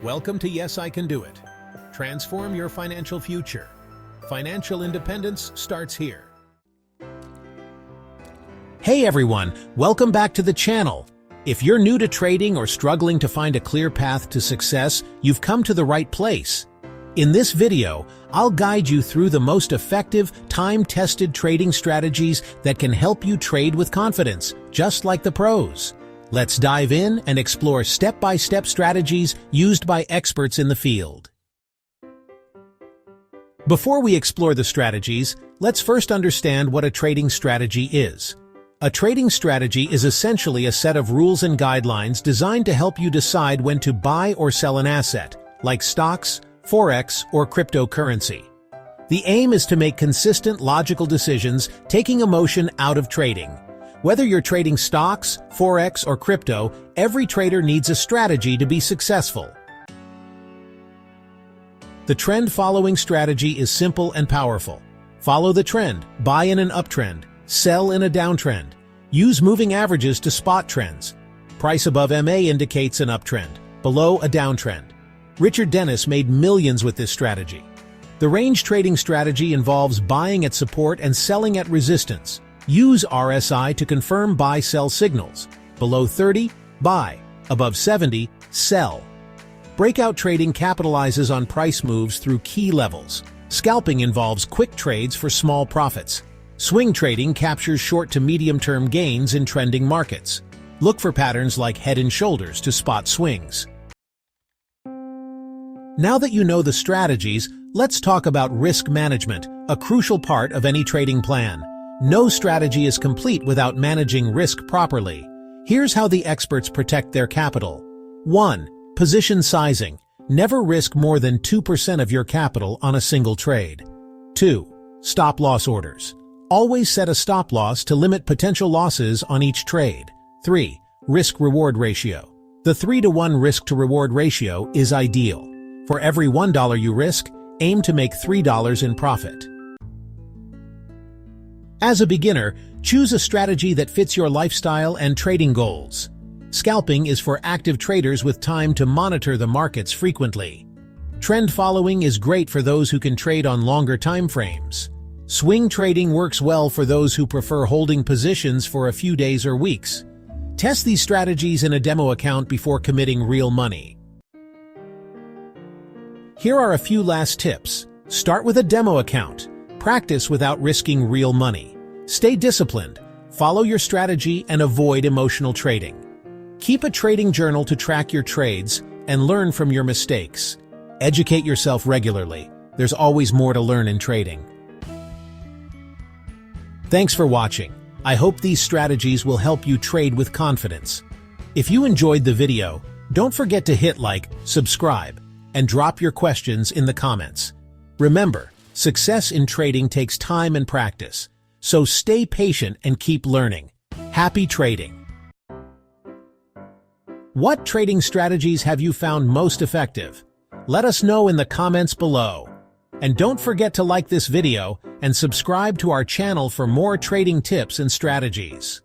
Welcome to Yes, I Can Do It. Transform your financial future. Financial independence starts here. Hey everyone, welcome back to the channel. If you're new to trading or struggling to find a clear path to success, you've come to the right place. In this video, I'll guide you through the most effective, time-tested trading strategies that can help you trade with confidence, just like the pros. Let's dive in and explore step-by-step strategies used by experts in the field. Before we explore the strategies, let's first understand what a trading strategy is. A trading strategy is essentially a set of rules and guidelines designed to help you decide when to buy or sell an asset, like stocks, Forex, or cryptocurrency. The aim is to make consistent, logical decisions, taking emotion out of trading. Whether you're trading stocks, Forex, or crypto, every trader needs a strategy to be successful. The trend-following strategy is simple and powerful. Follow the trend, buy in an uptrend, sell in a downtrend. Use moving averages to spot trends. Price above MA indicates an uptrend, below a downtrend. Richard Dennis made millions with this strategy. The range trading strategy involves buying at support and selling at resistance. Use RSI to confirm buy-sell signals. Below 30, buy. Above 70, sell. Breakout trading capitalizes on price moves through key levels. Scalping involves quick trades for small profits. Swing trading captures short to medium-term gains in trending markets. Look for patterns like head and shoulders to spot swings. Now that you know the strategies, let's talk about risk management, a crucial part of any trading plan. No strategy is complete without managing risk properly. Here's how the experts protect their capital. 1. Position sizing. Never risk more than 2% of your capital on a single trade. 2. Stop-loss orders. Always set a stop-loss to limit potential losses on each trade. 3. Risk-reward ratio. The 3-to-1 risk-to-reward ratio is ideal. For every $1 you risk, aim to make $3 in profit. As a beginner, choose a strategy that fits your lifestyle and trading goals. Scalping is for active traders with time to monitor the markets frequently. Trend following is great for those who can trade on longer time frames. Swing trading works well for those who prefer holding positions for a few days or weeks. Test these strategies in a demo account before committing real money. Here are a few last tips. Start with a demo account. Practice without risking real money. Stay disciplined. Follow your strategy and avoid emotional trading. Keep a trading journal to track your trades and learn from your mistakes. Educate yourself regularly. There's always more to learn in trading. Thanks for watching. I hope these strategies will help you trade with confidence. If you enjoyed the video, don't forget to hit like, subscribe, and drop your questions in the comments. Remember, success in trading takes time and practice, so stay patient and keep learning. Happy trading! What trading strategies have you found most effective? Let us know in the comments below. And don't forget to like this video and subscribe to our channel for more trading tips and strategies.